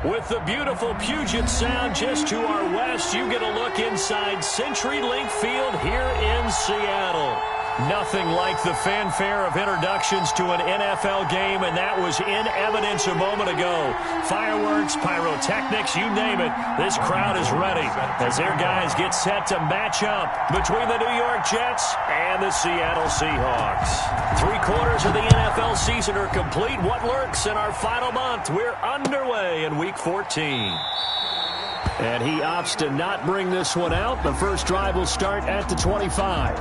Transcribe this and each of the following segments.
With the beautiful Puget Sound just to our west, you get a look inside CenturyLink Field here in Seattle. Nothing like the fanfare of introductions to an NFL game, and that was in evidence a moment ago. Fireworks, pyrotechnics, you name it, this crowd is ready as their guys get set to match up between the New York Jets and the Seattle Seahawks. 3/4 of the NFL season are complete. What lurks in our final month? We're underway in Week 14. And he opts to not bring this one out. The first drive will start at the 25.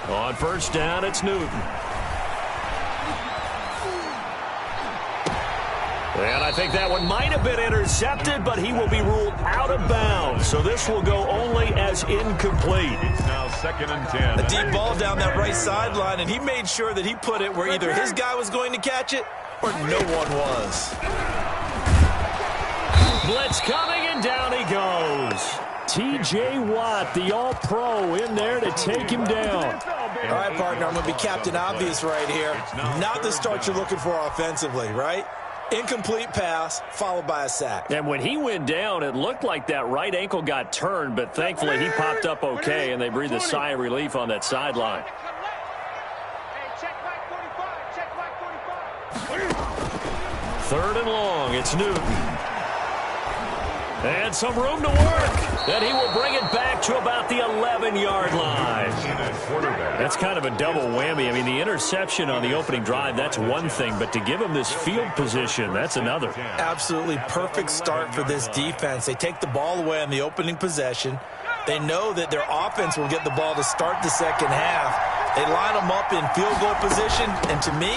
On first down, it's Newton. And I think that one might have been intercepted, but he will be ruled out of bounds. So this will go only as incomplete. It's now 2nd and 10. A deep ball down that right sideline, and he made sure that he put it where either his guy was going to catch it or no one was. Blitz coming, and down he goes. T.J. Watt, the All-Pro, in there to take him down. All right, partner, I'm going to be Captain Obvious right here. Not the start you're looking for offensively, right? Incomplete pass, followed by a sack. And when he went down, it looked like that right ankle got turned, but thankfully he popped up okay, and they breathed a sigh of relief on that sideline. Third and long, it's Newton. And some room to work. Then he will bring it back to about the 11-yard line. That's kind of a double whammy. I mean, the interception on the opening drive, that's one thing. But to give him this field position, that's another. Absolutely perfect start for this defense. They take the ball away on the opening possession. They know that their offense will get the ball to start the second half. They line them up in field goal position. And to me,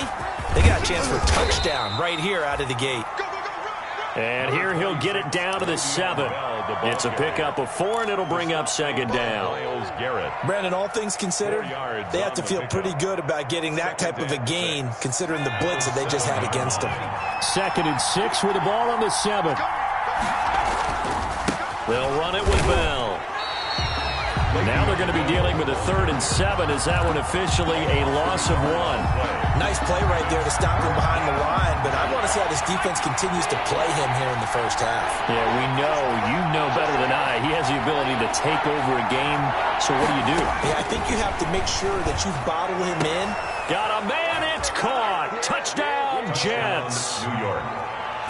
they got a chance for a touchdown right here out of the gate. And here he'll get it down to the 7. It's a pickup of 4, and it'll bring up second down. Brandon, all things considered, they have to feel pretty good about getting that type of a gain, considering the blitz that they just had against them. 2nd and 6 with the ball on the 7. They'll run it with Bell. Now they're going to be dealing with a 3rd and 7. Is that one officially a loss of 1? Nice play right there to stop him behind the line, but I want to see how this defense continues to play him here in the first half. Yeah, we know. You know better than I. He has the ability to take over a game, so what do? Yeah, I think you have to make sure that you bottle him in. Got a man, it's caught. Touchdown, Jets. New York.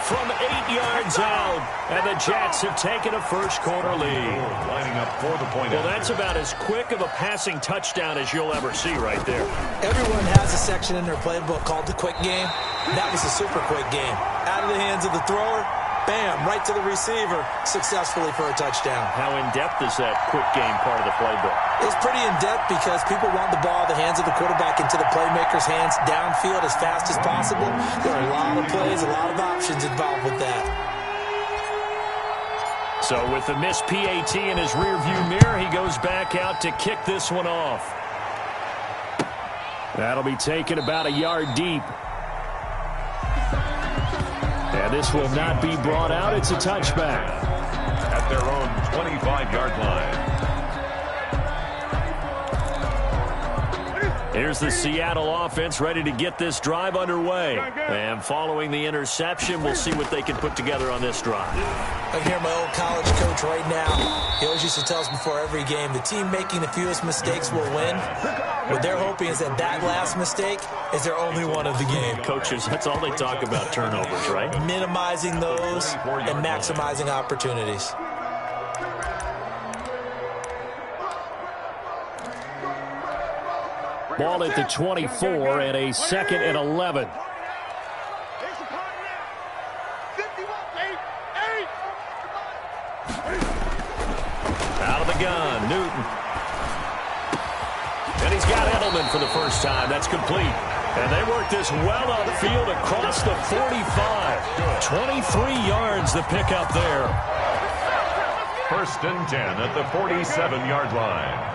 From 8 yards out, and the Jets have taken a first-quarter lead. Lining up for the point. Well, that's about as quick of a passing touchdown as you'll ever see right there. Everyone has a section in their playbook called the quick game. That was a super quick game. Out of the hands of the thrower, bam, right to the receiver, successfully for a touchdown. How in-depth is that quick game part of the playbook? It's pretty in-depth because people want the ball out of the hands of the quarterback into the playmaker's hands downfield as fast as possible. There are a lot of plays, a lot of options involved with that. So with the missed PAT in his rearview mirror, he goes back out to kick this one off. That'll be taken about a yard deep. And this will not be brought out. It's a touchback. At their own 25-yard line. Here's the Seattle offense ready to get this drive underway. And following the interception, we'll see what they can put together on this drive. I hear my old college coach right now. He always used to tell us before every game, the team making the fewest mistakes will win. What they're hoping is that that last mistake is their only one of the game. Coaches, that's all they talk about, turnovers, right? Minimizing those and maximizing opportunities. Ball at the 24 and a 2nd and 11. Out of the gun, Newton. And he's got Edelman for the first time. That's complete. And they work this well upfield across the 45. 23 yards the pickup there. 1st and 10 at the 47-yard line.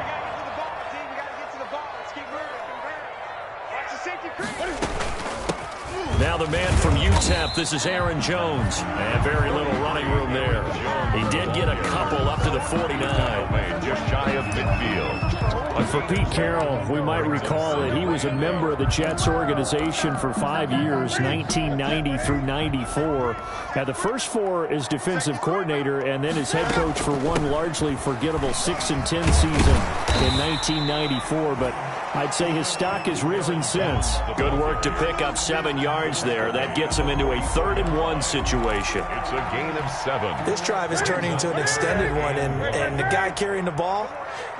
Now the man from UTEP, this is Aaron Jones. And very little running room there. He did get a couple up to the 49. Just shy of midfield. And for Pete Carroll, we might recall that he was a member of the Jets organization for 5 years, 1990 through 94. Now, the first 4 as defensive coordinator and then as head coach for one largely forgettable 6-10 season in 1994. But I'd say his stock has risen since. Good work to pick up 7 yards there. That gets him into a 3rd and 1 situation. It's a gain of 7. This drive is turning into an extended one, and the guy carrying the ball,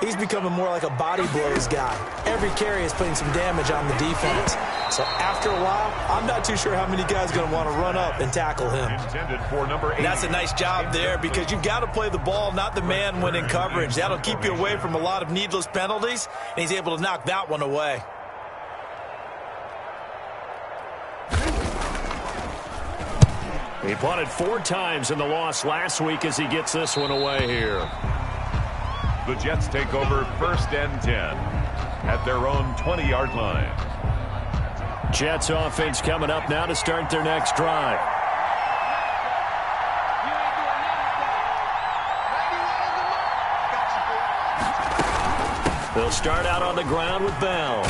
he's becoming more like a body blows guy. Every carry is putting some damage on the defense. So after a while, I'm not too sure how many guys are going to want to run up and tackle him. Intended for number 8. And that's a nice job there because you've got to play the ball, not the man when in coverage. That'll keep you away from a lot of needless penalties, and he's able to knock that one away. He punted 4 times in the loss last week as he gets this one away here. The Jets take over 1st and 10 at their own 20-yard line. Jets offense coming up now to start their next drive. They'll start out on the ground with Bell.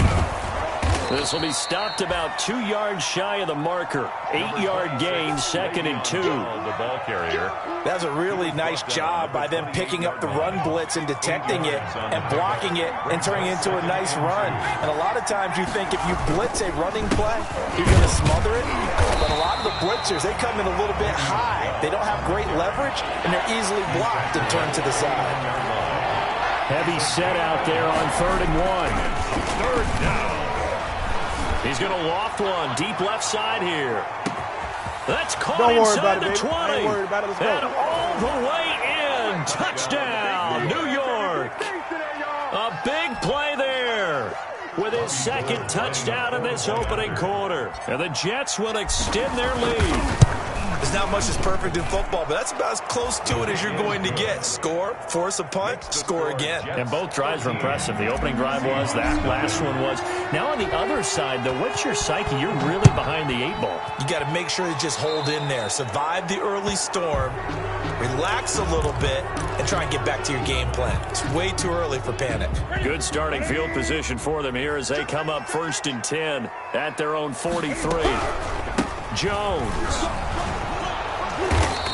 This will be stopped about 2 yards shy of the marker. 8-yard gain, 2nd and 2. The ball carrier. That's a really nice job by them picking up the run blitz and detecting it and blocking it and turning it into a nice run. And a lot of times you think if you blitz a running play, you're going to smother it. But a lot of the blitzers, they come in a little bit high. They don't have great leverage, and they're easily blocked and turned to the side. Heavy set out there on 3rd and 1. 3rd down. He's going to loft one deep left side here. That's caught inside the 20. And all the way in. Touchdown, New York. A big play there with his 2nd touchdown in this opening quarter. And the Jets will extend their lead. There's not much that's perfect in football, but that's about as close to it as you're going to get. Score, force a punt, score again. And both drives were impressive. The opening drive was, that last one was. Now on the other side, though, what's your psyche? You're really behind the 8 ball. You got to make sure to just hold in there. Survive the early storm, relax a little bit, and try and get back to your game plan. It's way too early for panic. Good starting field position for them here as they come up 1st and 10 at their own 43. Jones.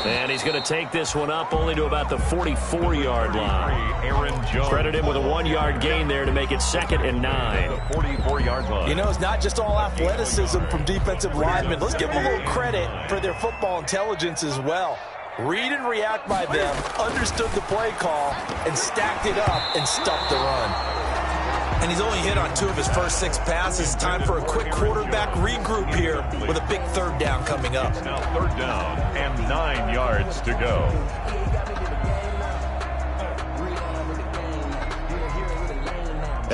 And he's going to take this one up only to about the 44-yard line. Aaron Jones. Credit him with a 1-yard gain there to make it 2nd and 9. The 44-yard line. You know, it's not just all athleticism from defensive linemen. Let's give them a little credit for their football intelligence as well. Read and react by them, understood the play call, and stacked it up and stuffed the run. And he's only hit on 2 of his first 6 passes. Time for a quick quarterback regroup here with a big 3rd down coming up. Now 3rd down and 9 yards to go.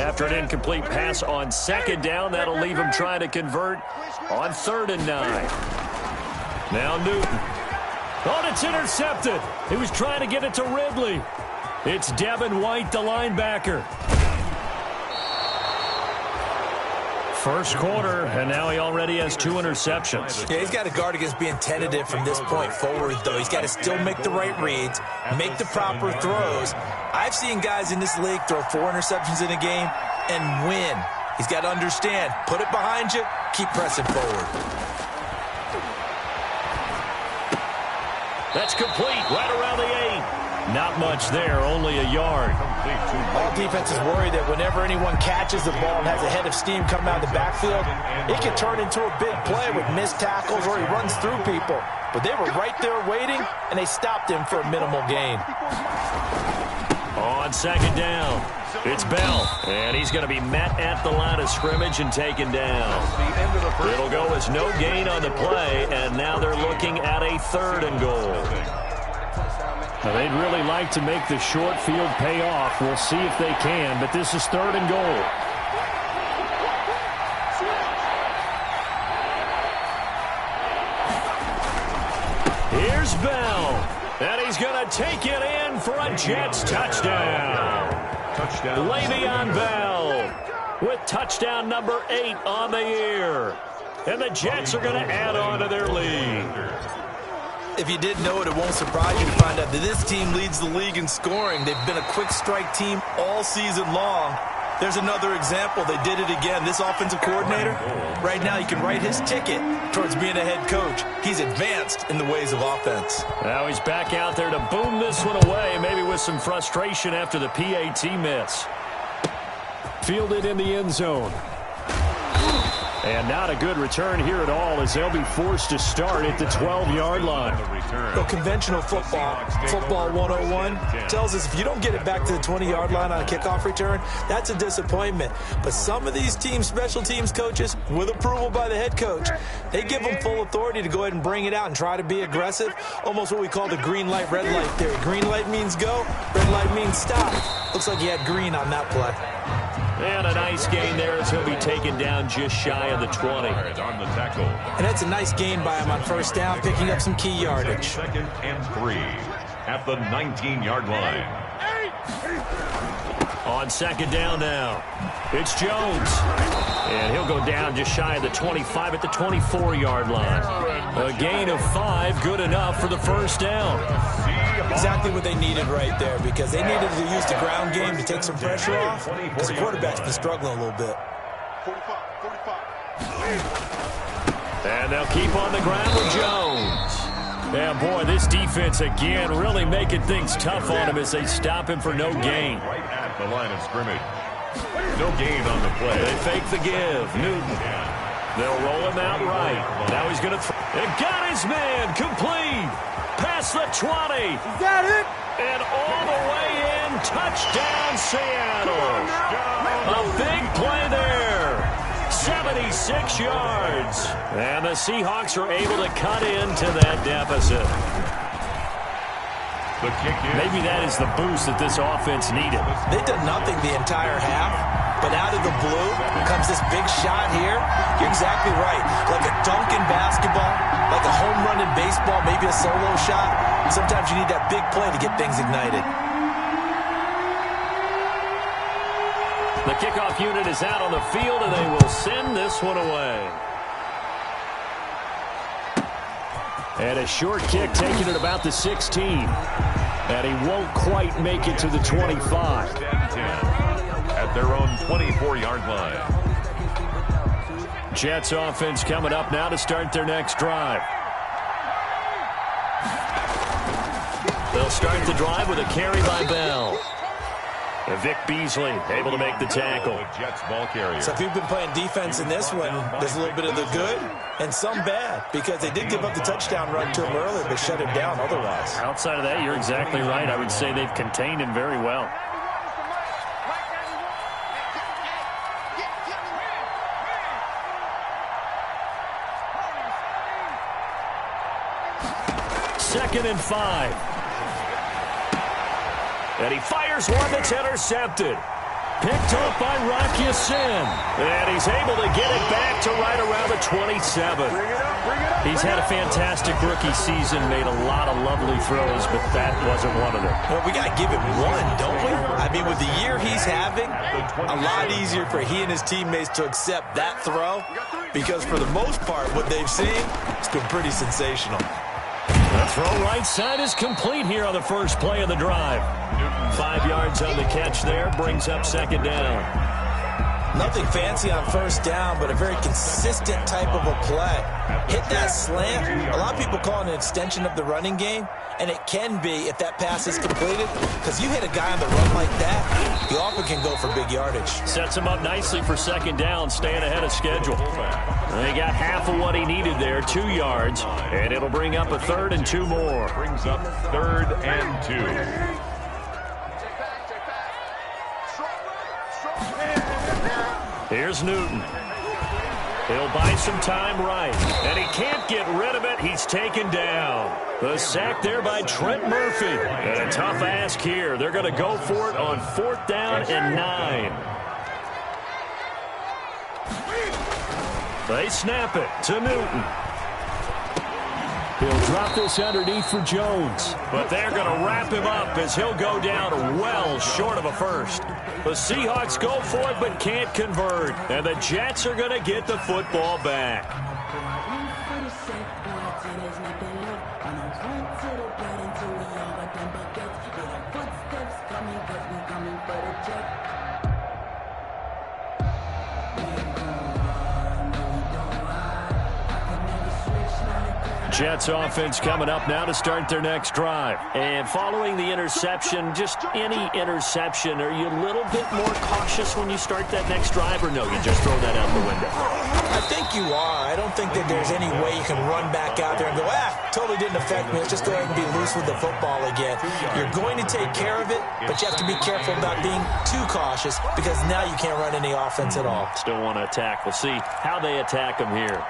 After an incomplete pass on 2nd down, that'll leave him trying to convert on 3rd and 9. Now Newton. Oh, and it's intercepted. He was trying to get it to Ridley. It's Devin White, the linebacker. First quarter, and now he already has 2 interceptions. Yeah, he's got to guard against being tentative from this point forward, though. He's got to still make the right reads, make the proper throws. I've seen guys in this league throw 4 interceptions in a game and win. He's got to understand, put it behind you, keep pressing forward. That's complete, right around the 8. Not much there, only a yard. All defenses worry that whenever anyone catches the ball and has a head of steam coming out of the backfield, it can turn into a big play with missed tackles or he runs through people. But they were right there waiting, and they stopped him for a minimal gain. On 2nd down, it's Bell, and he's going to be met at the line of scrimmage and taken down. It'll go as no gain on the play, and now they're looking at a 3rd and goal. Now, they'd really like to make the short field pay off. We'll see if they can, but this is 3rd and goal. Here's Bell, and he's going to take it in for a Jets touchdown. Le'Veon Bell with touchdown number 8 on the year. And the Jets are going to add on to their lead. If you didn't know it, it won't surprise you to find out that this team leads the league in scoring. They've been a quick strike team all season long. There's another example. They did it again. This offensive coordinator, right now, you can write his ticket towards being a head coach. He's advanced in the ways of offense. Now he's back out there to boom this one away, maybe with some frustration after the PAT miss. Fielded in the end zone. And not a good return here at all, as they'll be forced to start at the 12-yard line. So conventional football 101, tells us if you don't get it back to the 20-yard line on a kickoff return, that's a disappointment. But some of these teams, special teams coaches, with approval by the head coach, they give them full authority to go ahead and bring it out and try to be aggressive, almost what we call the green light, red light theory. Green light means go, red light means stop. Looks like he had green on that play. And a nice gain there as he'll be taken down just shy of the 20. On the tackle. And that's a nice gain by him on first down, picking up some key yardage. 2nd and 3 at the 19-yard line. On 2nd down now, it's Jones. And he'll go down just shy of the 25 at the 24-yard line. A gain of 5, good enough for the first down. Exactly what they needed right there, because they needed to use the ground game to take some pressure off, because the quarterback's been struggling a little bit. And they'll keep on the ground with Jones. Yeah, boy, this defense again really making things tough on him as they stop him for no gain. Right at the line of scrimmage. No gain on the play. They fake the give. Newton. They'll roll him out right. Now he's going to throw. And got his man complete. Past the 20. Is that it? And all the way in. Touchdown, Seattle. A big play there. 76 yards. And the Seahawks are able to cut into that deficit. The kick is Maybe that is the boost that this offense needed. They did nothing the entire half, but out of the blue comes this big shot here. You're exactly right. Like a dunk in basketball, like a home run in baseball, maybe a solo shot. Sometimes you need that big play to get things ignited. The kickoff unit is out on the field, and they will send this one away. And a short kick taken at about the 16. And he won't quite make it to the 25. at their own 24-yard line. Jets offense coming up now to start their next drive. They'll start the drive with a carry by Bell. And Vic Beasley able to make the tackle. Jets ball carrier. So if you've been playing defense in this one, there's a little bit of the good and some bad, because they did give up the touchdown run to him earlier, but shut him down otherwise. Outside of that, you're exactly right. I would say they've contained him very well. Second and 5. And he fires one that's intercepted. Picked up by Rocky Sin. And he's able to get it back to right around the 27. He's had a fantastic rookie season, made a lot of lovely throws, but that wasn't one of them. Well, we got to give him one, don't we? I mean, with the year he's having, a lot easier for he and his teammates to accept that throw, because for the most part, what they've seen has been pretty sensational. The throw right side is complete here on the first play of the drive. 5 yards on the catch there, brings up second down. Nothing fancy on first down, but a very consistent type of a play. Hit that slant. A lot of people call it an extension of the running game, and it can be if that pass is completed, because you hit a guy on the run like that, you often can go for big yardage. Sets him up nicely for second down, staying ahead of schedule. He got half of what he needed there, 2 yards, and it'll bring up a third and 2 more. Brings up 3rd and 2. Here's Newton. He'll buy some time right. And he can't get rid of it. He's taken down. The sack there by Trent Murphy. And a tough ask here. They're going to go for it on 4th down and 9. They snap it to Newton. He'll drop this underneath for Jones. But they're going to wrap him up as he'll go down well short of a first. The Seahawks go for it but can't convert. And the Jets are going to get the football back. Jets offense coming up now to start their next drive. And following the interception, just any interception, are you a little bit more cautious when you start that next drive, or no, you just throw that out the window? I think you are. I don't think that there's any way you can run back out there and go, totally didn't affect me. Let's just go ahead and be loose with the football again. You're going to take care of it, but you have to be careful about being too cautious because now you can't run any offense at all. Still want to attack. We'll see how they attack them here.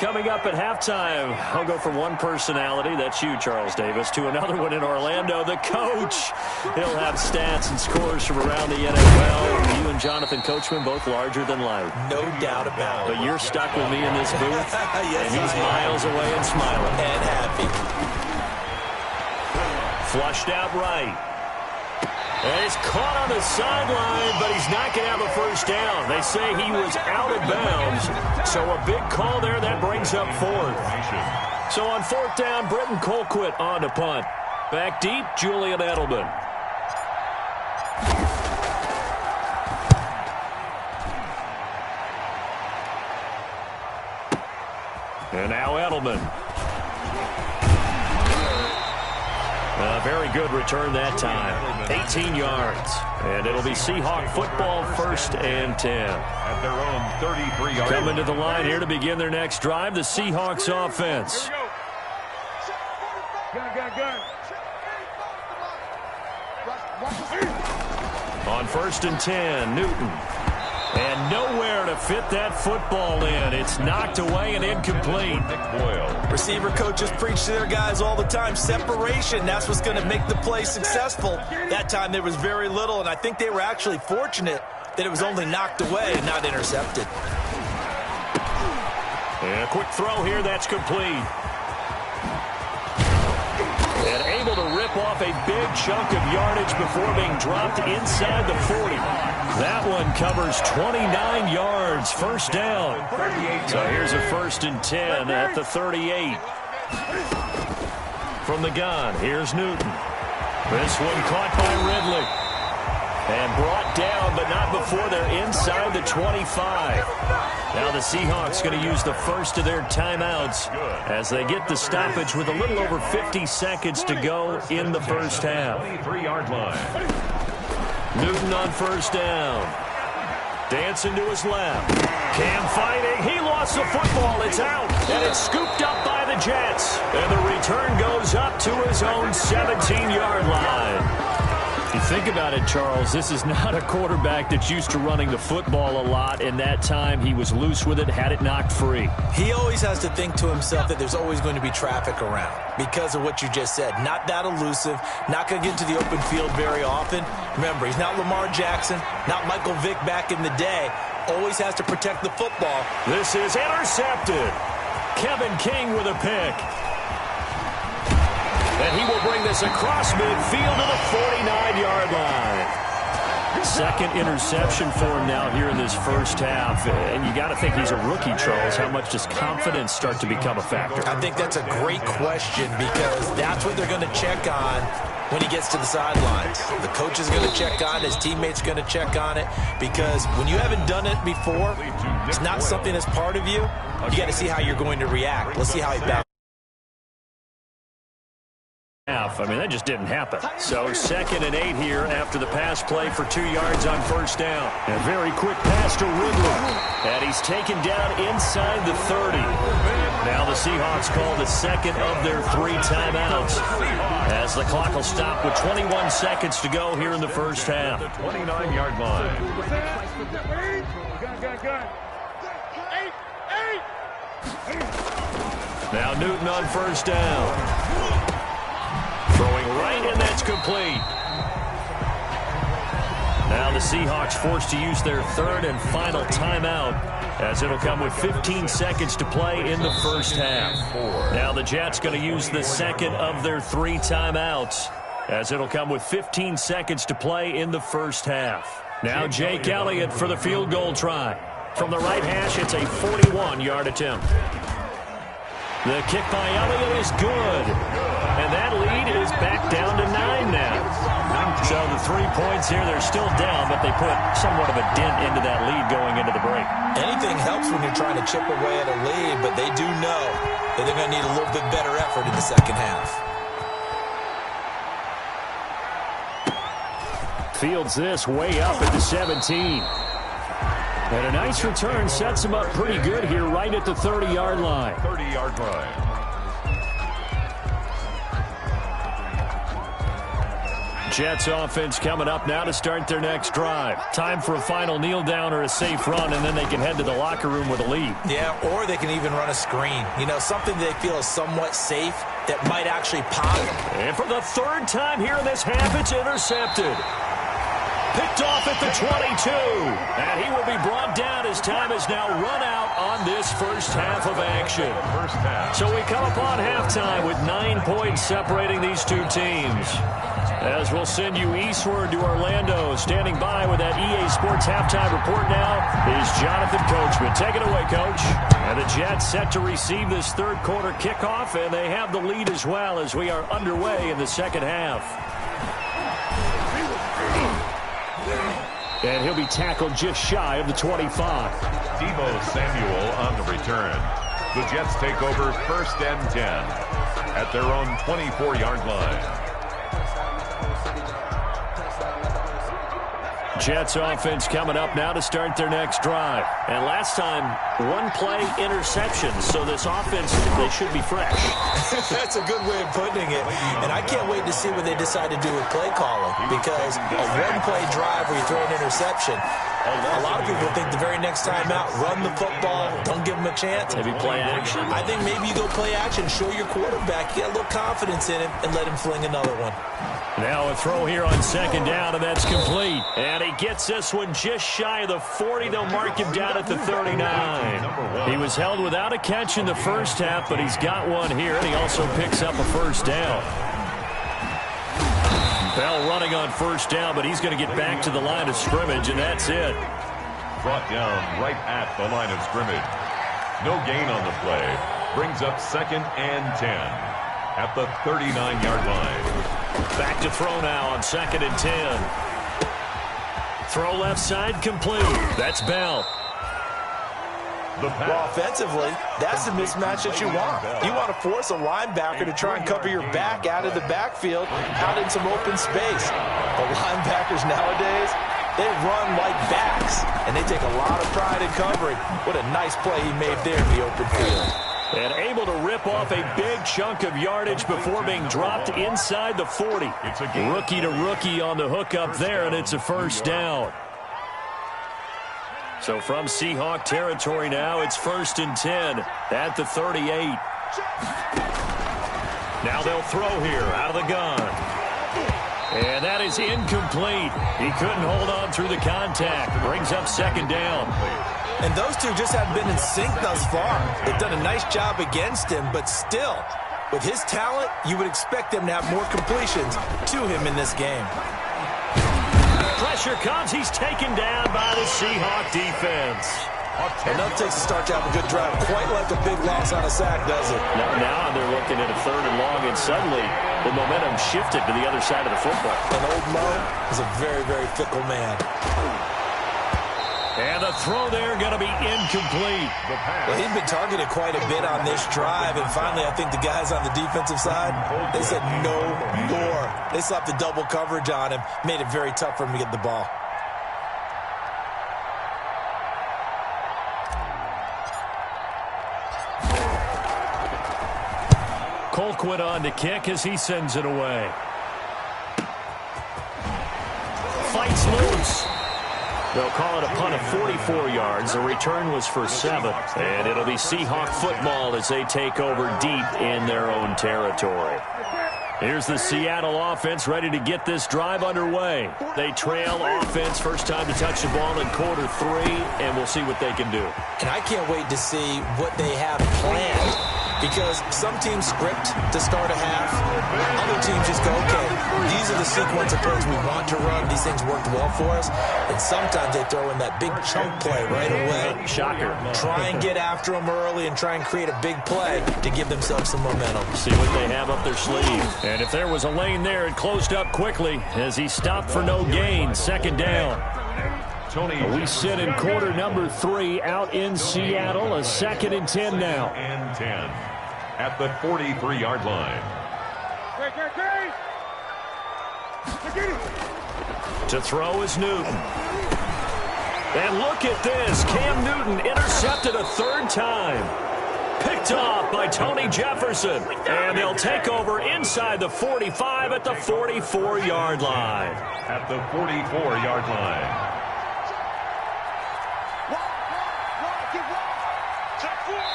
Coming up at halftime, I'll go from one personality, that's you, Charles Davis, to another one in Orlando, the coach. He'll have stats and scores from around the NFL. You and Jonathan Coachman, both larger than life. No doubt about it. But you're stuck with me in this booth, yes, and he's miles away and smiling. And happy. Flushed out right. And it's caught on the sideline, but he's not going to have a first down. They say he was out of bounds, so a big call there that brings up fourth. So on fourth down, Britton Colquitt on to punt. Back deep, Julian Edelman. And now Edelman. A very good return that time. 18 yards. And it'll be Seahawk football, 1st and 10. At their own 33-yard line. Coming to the line here to begin their next drive, the Seahawks offense. On 1st and 10, Newton. And nowhere to fit that football in. It's knocked away and incomplete. Receiver coaches preach to their guys all the time. Separation, that's what's going to make the play successful. That time there was very little, and I think they were actually fortunate that it was only knocked away and not intercepted. And a quick throw here, that's complete. And able to rip off a big chunk of yardage before being dropped inside the 40. That one covers 29 yards, 1st down. So here's a 1st and 10 at the 38. From the gun, here's Newton. This one caught by Ridley. And brought down, but not before they're inside the 25. Now the Seahawks going to use the first of their timeouts as they get the stoppage with a little over 50 seconds to go in the first half. 23-yard line. Newton on 1st down. Dancing to his left. Cam fighting. He lost the football. It's out. And it's scooped up by the Jets. And the return goes up to his own 17-yard line. You think about it, Charles, this is not a quarterback that's used to running the football a lot, and that time he was loose with it, had it knocked free. He always has to think to himself that there's always going to be traffic around because of what you just said. Not that elusive, not going to get into the open field very often. Remember, he's not Lamar Jackson, not Michael Vick back in the day. Always has to protect the football. This is intercepted. Kevin King with a pick. And he will bring this across midfield to the 49-yard line. Second interception for him now here in this first half. And you got to think he's a rookie, Charles. How much does confidence start to become a factor? I think that's a great question because that's what they're going to check on when he gets to the sidelines. The coach is going to check on it. His teammates going to check on it because when you haven't done it before, it's not something that's part of you. You got to see how you're going to react. Let's see how he bounces. I mean, that just didn't happen. So 2nd and 8 here after the pass play for 2 yards on 1st down. A very quick pass to Ridley. And he's taken down inside the 30. Now the Seahawks call the second of their 3 timeouts as the clock will stop with 21 seconds to go here in the first half. The 29-yard line. Now Newton on 1st down. Throwing right, and that's complete. Now the Seahawks forced to use their third and final timeout, as it'll come with 15 seconds to play in the first half. Now the Jets going to use the second of their 3 timeouts, as it'll come with 15 seconds to play in the first half. Now Jake Elliott for the field goal try. From the right hash, it's a 41-yard attempt. The kick by Elliott is good. And that lead is back down to 9 now. So the 3 points here, they're still down, but they put somewhat of a dent into that lead going into the break. Anything helps when you're trying to chip away at a lead, but they do know that they're going to need a little bit better effort in the second half. Fields this way up at the 17. And a nice return sets him up pretty good here right at the 30-yard line. 30-yard line. Jets offense coming up now to start their next drive. Time for a final kneel down or a safe run, and then they can head to the locker room with a lead. Yeah, or they can even run a screen. You know, something they feel is somewhat safe that might actually pop. And for the 3rd time here in this half, it's intercepted. Picked off at the 22. And he will be brought down as time is now run out on this first half of action. So we come upon halftime with 9 points separating these two teams. As we'll send you eastward to Orlando. Standing by with that EA Sports halftime report now is Jonathan Coachman. Take it away, Coach. And the Jets set to receive this third quarter kickoff, and they have the lead as well as we are underway in the second half. And he'll be tackled just shy of the 25. Deebo Samuel on the return. The Jets take over 1st and 10 at their own 24-yard line. Jets offense coming up now to start their next drive. And last time, 1-play interception. So this offense, they should be fresh. That's a good way of putting it. And I can't wait to see what they decide to do with play calling. Because a 1-play drive where you throw an interception, a lot of people think the very next time out, run the football, don't give them a chance. Maybe play action. I think maybe you go play action, show your quarterback, get a little confidence in him, and let him fling another one. Now a throw here on 2nd down, and that's complete. And he gets this one just shy of the 40. They'll mark him down at the 39. He was held without a catch in the first half, but he's got one here, and he also picks up a first down. Bell running on first down, but he's going to get back to the line of scrimmage, and that's it. Brought down right at the line of scrimmage. No gain on the play. Brings up 2nd and 10 at the 39-yard line. Back to throw now on 2nd and 10. Throw left side complete. That's Bell. Well, offensively, that's the mismatch that you want. You want to force a linebacker to try and cover your back out of the backfield, out in some open space. The linebackers nowadays, they run like backs, and they take a lot of pride in covering. What a nice play he made there in the open field. And able to rip off a big chunk of yardage before being dropped inside the 40. Rookie to rookie on the hookup there, and it's a first down. So from Seahawk territory now, it's 1st and 10 at the 38. Now they'll throw here out of the gun. And that is incomplete. He couldn't hold on through the contact. Brings up 2nd down. And those two just haven't been in sync thus far. They've done a nice job against him, but still, with his talent, you would expect them to have more completions to him in this game. Pressure comes. He's taken down by the Seahawk defense. Enough takes to start to have a good drive. Quite like a big loss on a sack, does it? Now they're looking at a 3rd and long, and suddenly the momentum shifted to the other side of the football. And old Mo is a very, very fickle man. And the throw there going to be incomplete. Well, he's been targeted quite a bit on this drive, and finally I think the guys on the defensive side, they said no more. They slapped the double coverage on him, made it very tough for him to get the ball. Colquitt on to kick as he sends it away. Fights loose. They'll call it a punt of 44 yards. The return was for 7. And it'll be Seahawk football as they take over deep in their own territory. Here's the Seattle offense ready to get this drive underway. They trail offense, first time to touch the ball in quarter 3, and we'll see what they can do. And I can't wait to see what they have planned, because some teams script to start a half. Other teams just go, okay, these are the sequence of plays we want to run. These things worked well for us. And sometimes they throw in that big chunk play right away. Shocker. Try and get after them early and try and create a big play to give themselves some momentum. See what they have up their sleeve. And if there was a lane there, it closed up quickly as he stopped for no gain. Second down. We sit in quarter number 3 out in Seattle. A 2nd and 10 now. And 10 at the 43-yard line. To throw is Newton. And look at this. Cam Newton intercepted a 3rd time. Picked off by Tony Jefferson. And they'll take over inside the 45 at the 44-yard line. At the 44-yard line.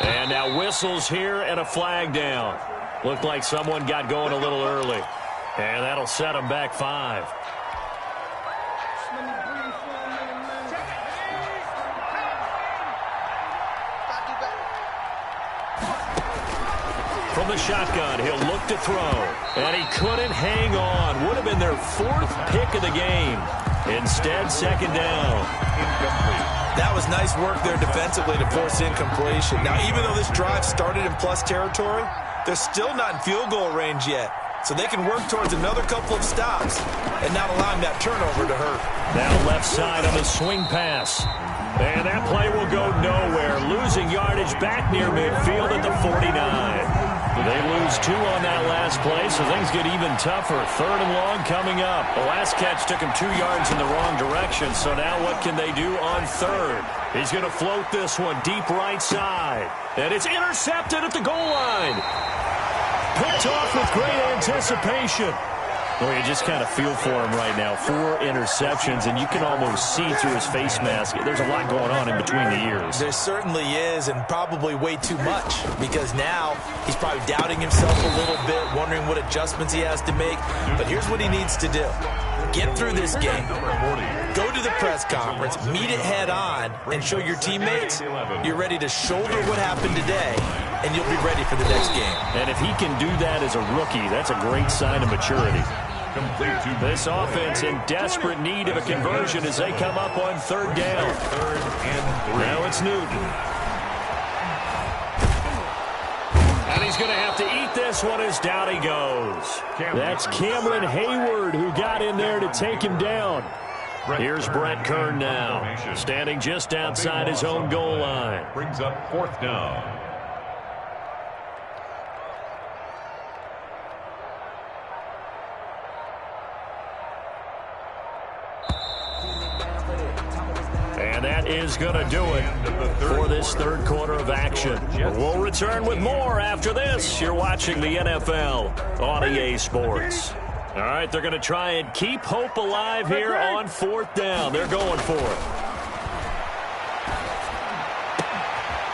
And now whistles here and a flag down. Looked like someone got going a little early. And that'll set them back 5. From the shotgun, he'll look to throw. And he couldn't hang on. Would have been their 4th pick of the game. Instead, 2nd down. That was nice work there defensively to force incompletion. Now, even though this drive started in plus territory, they're still not in field goal range yet. So they can work towards another couple of stops and not allowing that turnover to hurt. Now left side on the swing pass. And that play will go nowhere. Losing yardage back near midfield at the 49. They lose 2 on that last play, so things get even tougher. 3rd and long coming up. The last catch took him 2 yards in the wrong direction, so now what can they do on 3rd? He's going to float this one deep right side. And it's intercepted at the goal line. Picked off with great anticipation. Well, you just kind of feel for him right now. 4 interceptions, and you can almost see through his face mask. There's a lot going on in between the ears. There certainly is, and probably way too much, because now he's probably doubting himself a little bit, wondering what adjustments he has to make. But here's what he needs to do. Get through this game. Go to the press conference, meet it head on, and show your teammates you're ready to shoulder what happened today, and you'll be ready for the next game. And if he can do that as a rookie, that's a great sign of maturity. This offense in desperate need of a conversion as they come up on 3rd down. 3rd and 3. Now it's Newton. And he's going to have to eat this one as down he goes. That's Cameron Hayward who got in there to take him down. Here's Brett Kern now, standing just outside his own goal line. Brings up 4th down. And that is going to do it for this 3rd quarter of action. We'll return with more after this. You're watching the NFL on EA Sports. All right, they're going to try and keep hope alive here on 4th down. They're going for it.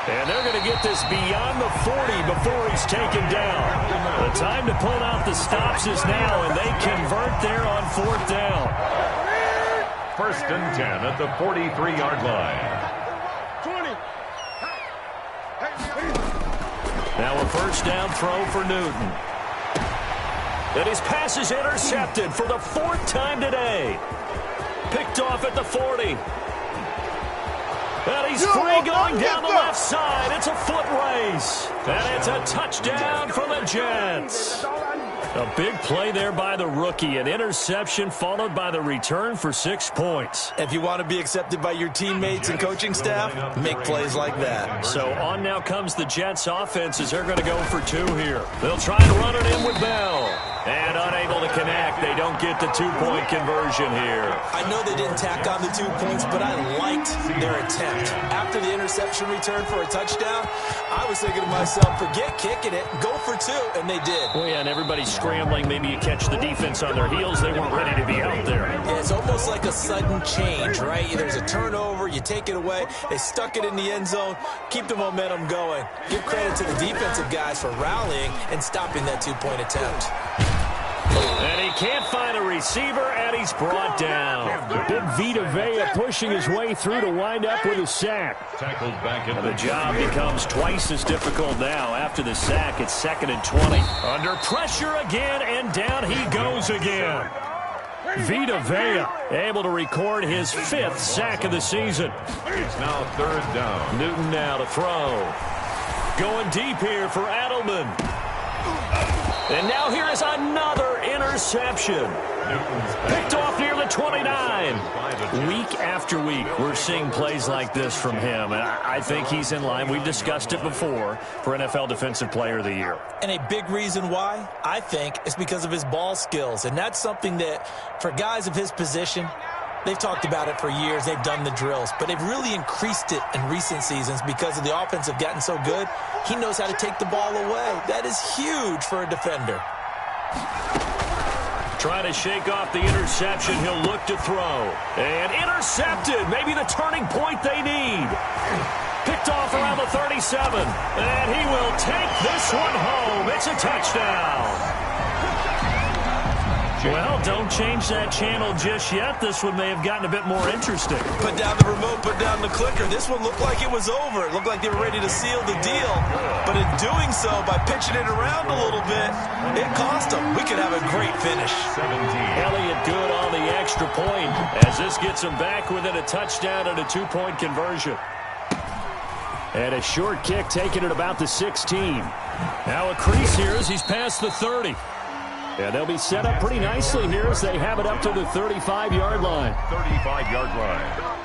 And they're going to get this beyond the 40 before he's taken down. The time to pull out the stops is now, and they convert there on 4th down. 1st and 10 at the 43-yard line. Now a 1st down throw for Newton. And his pass is intercepted for the 4th time today. Picked off at the 40. And he's free going down the left side. It's a foot race. And it's a touchdown for the Jets. A big play there by the rookie. An interception followed by the return for 6 points. If you want to be accepted by your teammates and coaching staff, make plays like that. So on now comes the Jets offense as they're going to go for 2 here. They'll try to run it in with Bell. And unable to connect. They don't get the 2-point conversion here. I know they didn't tack on the 2 points, but I liked their attempt. After the interception return for a touchdown, I was thinking to myself, forget kicking it, go for 2, and they did. Well, yeah, and everybody's scrambling. Maybe you catch the defense on their heels. They weren't ready to be out there. Yeah, it's almost like a sudden change, right? There's a turnover, you take it away, they stuck it in the end zone, keep the momentum going. Give credit to the defensive guys for rallying and stopping that 2-point attempt. can't find a receiver, and he's brought down. Big Vita Vea pushing his way through to wind up with a sack. Tackled back in The job becomes twice as difficult now. After the sack, it's 2nd and 20. Under pressure again, and down he goes again. Vita Vea able to record his 5th sack of the season. It's now 3rd down. Newton now to throw. Going deep here for Adelman. And now here is another interception. Picked off near the 29. Week after week, we're seeing plays like this from him. And I think he's in line. We've discussed it before for NFL Defensive Player of the Year. And a big reason why, I think, is because of his ball skills. And that's something that, for guys of his position, they've talked about it for years. They've done the drills. But they've really increased it in recent seasons because of the offense have gotten so good. He knows how to take the ball away. That is huge for a defender. Trying to shake off the interception. He'll look to throw. And intercepted. Maybe the turning point they need. Picked off around the 37. And he will take this one home. It's a touchdown. Well, don't change that channel just yet. This one may have gotten a bit more interesting. Put down the remote, put down the clicker. This one looked like it was over. It looked like they were ready to seal the deal. But in doing so, by pitching it around a little bit, it cost them. We could have a great finish. 17. Elliott good on the extra point as this gets him back within a touchdown and a 2-point conversion. And a short kick taken at about the 16. Now a crease here as he's past the 30. And they'll be set up pretty nicely here as they have it up to the 35-yard line. 35-yard line.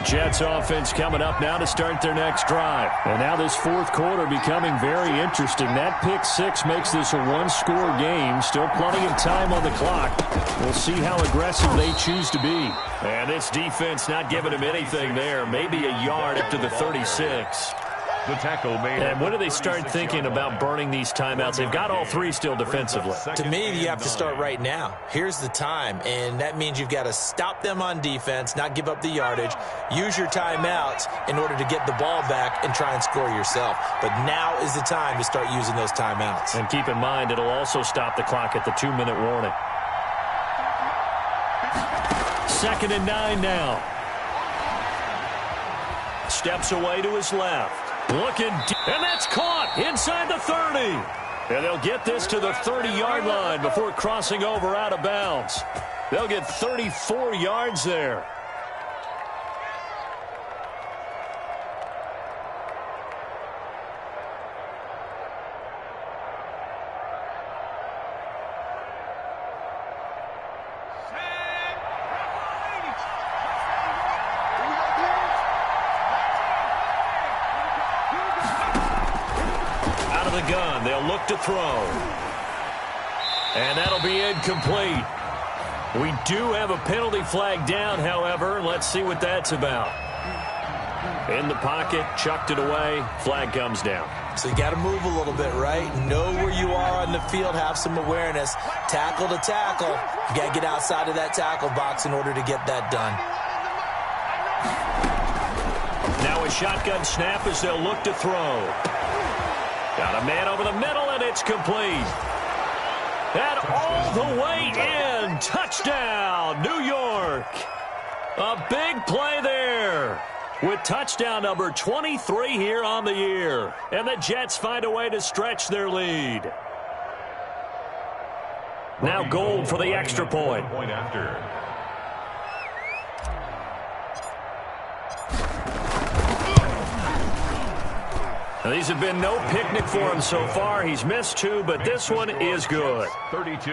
Jets offense coming up now to start their next drive. And now this 4th quarter becoming very interesting. That pick 6 makes this a 1-score game. Still plenty of time on the clock. We'll see how aggressive they choose to be. And this defense not giving him anything there. Maybe a yard up to the 36. The tackle made. And when do they start thinking about burning these timeouts? They've got all 3 still defensively. To me, you have to start right now. Here's the time, and that means you've got to stop them on defense, not give up the yardage, use your timeouts in order to get the ball back and try and score yourself. But now is the time to start using those timeouts. And keep in mind, it'll also stop the clock at the 2-minute warning. 2nd and 9 now. Steps away to his left. Looking deep, and that's caught inside the 30. And they'll get this to the 30-yard line before crossing over out of bounds. They'll get 34 yards there. Gun. They'll look to throw. And that'll be incomplete. We do have a penalty flag down, however. Let's see what that's about. In the pocket, chucked it away. Flag comes down. So you got to move a little bit, right? Know where you are on the field. Have some awareness. Tackle to tackle. You got to get outside of that tackle box in order to get that done. Now a shotgun snap as they'll look to throw. Got a man over the middle, and it's complete. And all the way in. Touchdown, New York. A big play there with touchdown number 23 here on the year. And the Jets find a way to stretch their lead. Now Gold for the extra point. Point after. Now, these have been no picnic for him so far. He's missed 2, but this one is good. 32.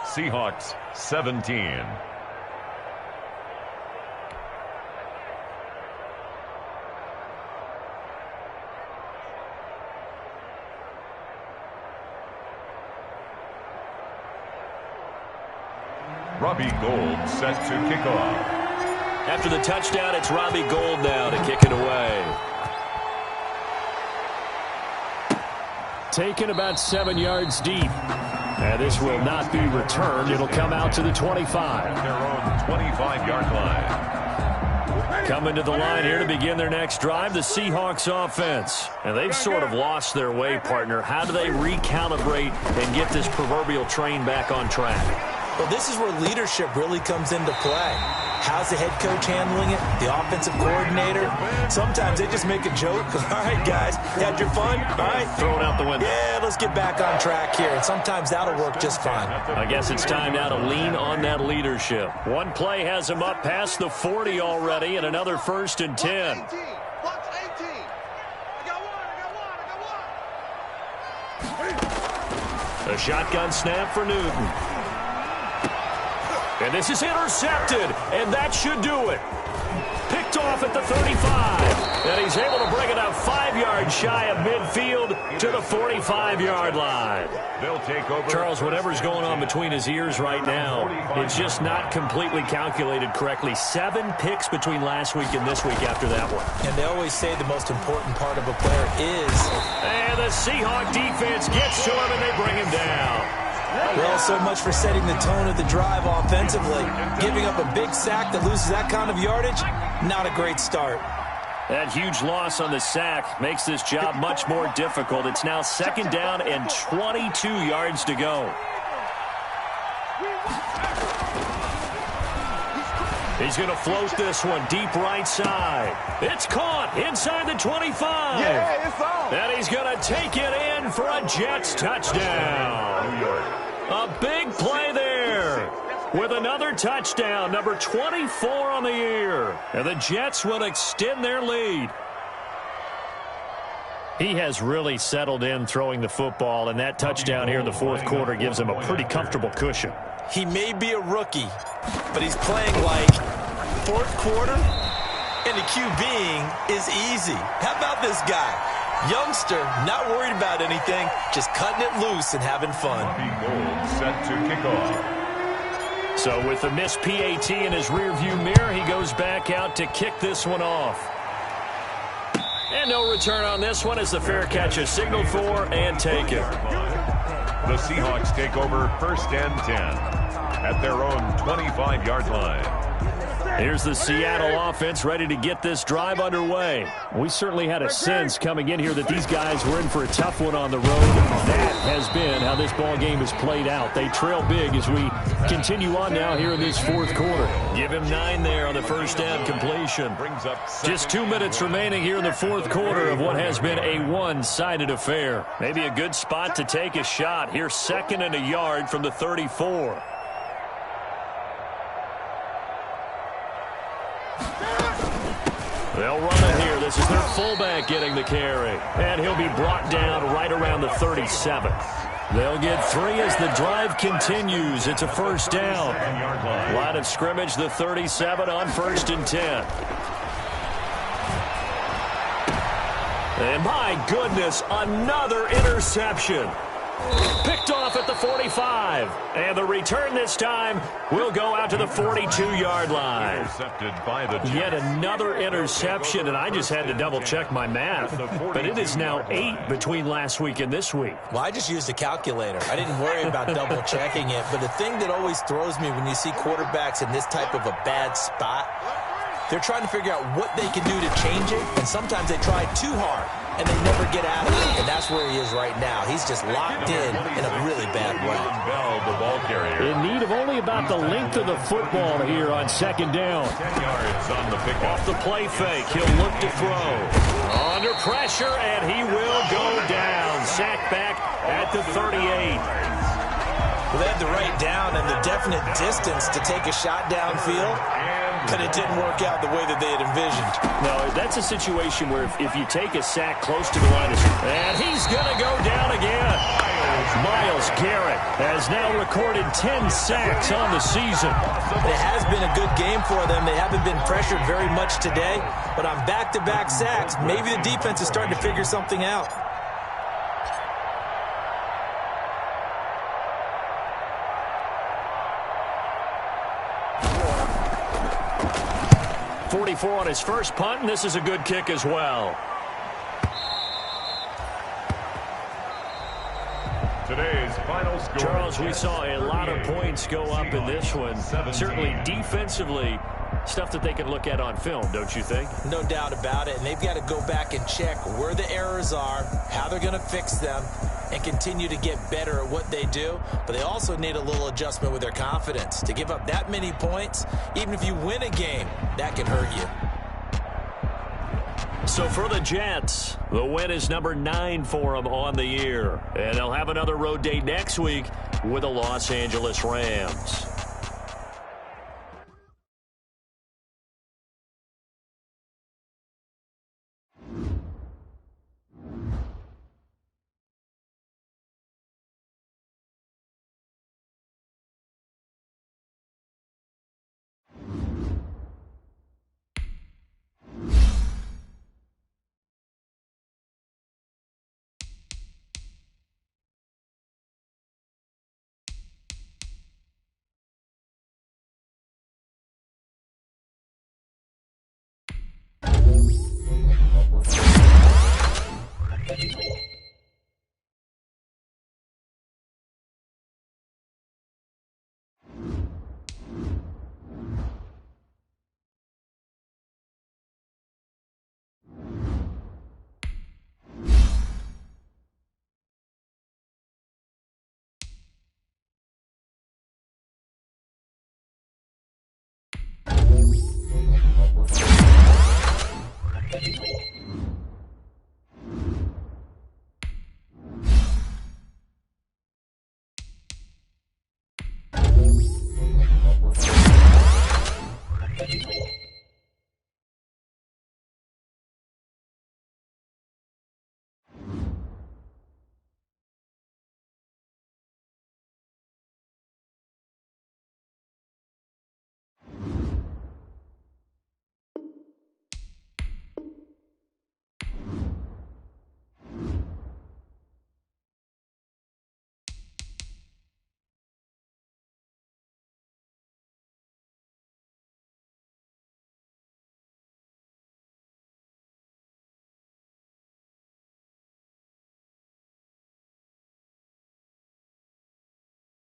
Seahawks 17. Robbie Gould set to kick off. After the touchdown, it's Robbie Gould now to kick it away. Taken about 7 yards deep. And this will not be returned. It'll come out to the 25. At their own 25-yard line. Coming to the line here to begin their next drive, the Seahawks offense. And they've sort of lost their way, partner. How do they recalibrate and get this proverbial train back on track? Well, this is where leadership really comes into play. How's the head coach handling it? The offensive coordinator? Sometimes they just make a joke. All right, guys, you had your fun? All right. Throw it out the window. Yeah, let's get back on track here. And sometimes that'll work just fine. I guess it's time now to lean on that leadership. One play has him up past the 40 already, and another 1st and 10. A shotgun snap for Newton. And this is intercepted, and that should do it. Picked off at the 35, and he's able to bring it up 5 yards shy of midfield to the 45-yard line. They'll take over. Charles, whatever's going on between his ears right now, it's just not completely calculated correctly. 7 picks between last week and this week after that one. And they always say the most important part of a player is... And the Seahawk defense gets to him, and they bring him down. Well, so much for setting the tone of the drive offensively. Giving up a big sack that loses that kind of yardage, not a great start. That huge loss on the sack makes this job much more difficult. It's now 2nd down and 22 yards to go. He's going to float this one deep right side. It's caught inside the 25. Yeah, it's on. And he's going to take it in for a Jets touchdown. New York. A big play there with another touchdown, number 24 on the year. And the Jets will extend their lead. He has really settled in throwing the football, and that touchdown here in the 4th quarter gives him a pretty comfortable cushion. He may be a rookie, but he's playing like 4th quarter, and the QBing is easy. How about this guy? Youngster, not worried about anything, just cutting it loose and having fun. Gold set to kick off. So with the missed PAT in his rearview mirror, he goes back out to kick this one off. And no return on this one as the fair catch is signaled for and taken. The Seahawks take over 1st and 10 at their own 25-yard line. Here's the Seattle offense ready to get this drive underway. We certainly had a sense coming in here that these guys were in for a tough one on the road. That has been how this ball game has played out. They trail big as we continue on now here in this 4th quarter. Give him 9 there on the 1st down completion. Just 2 minutes remaining here in the 4th quarter of what has been a one-sided affair. Maybe a good spot to take a shot. Here's 2nd and a yard from the 34. They'll run it here. This is their fullback getting the carry. And he'll be brought down right around the 37. They'll get 3 as the drive continues. It's a 1st down. Line of scrimmage, the 37 on 1st and 10. And my goodness, another interception. Picked off at the 45. And the return this time will go out to the 42-yard line. Intercepted by the Jets. Yet another interception, and I just had to double-check my math. But it is now 8 between last week and this week. Well, I just used a calculator. I didn't worry about double-checking it. But the thing that always throws me when you see quarterbacks in this type of a bad spot, they're trying to figure out what they can do to change it, and sometimes they try too hard, and they never get out of it, and that's where he is right now. He's just locked in a really bad way. Bell, the ball carrier. In need of only about the length of the football here on 2nd down. 10 yards on the pickoff. Off the play fake, he'll look to throw. Under pressure, and he will go down. Sacked back at the 38. Well, they had the right down and the definite distance to take a shot downfield, but it didn't work out the way that they had envisioned. No, that's a situation where if you take a sack close to the line, and he's going to go down again. Myles Garrett has now recorded 10 sacks on the season. It has been a good game for them. They haven't been pressured very much today, but on back-to-back sacks, maybe the defense is starting to figure something out. 44 on his first punt, and this is a good kick as well. Today's final score. Charles, we saw a lot of points go up in this one. Certainly defensively, Stuff that they can look at on film, don't you think? No doubt about it. And they've got to go back and check where the errors are, how they're going to fix them, and continue to get better at what they do. But they also need a little adjustment with their confidence. To give up that many points, even if you win a game, that can hurt you. So for the Jets, the win is number 9 for them on the year. And they'll have another road date next week with the Los Angeles Rams.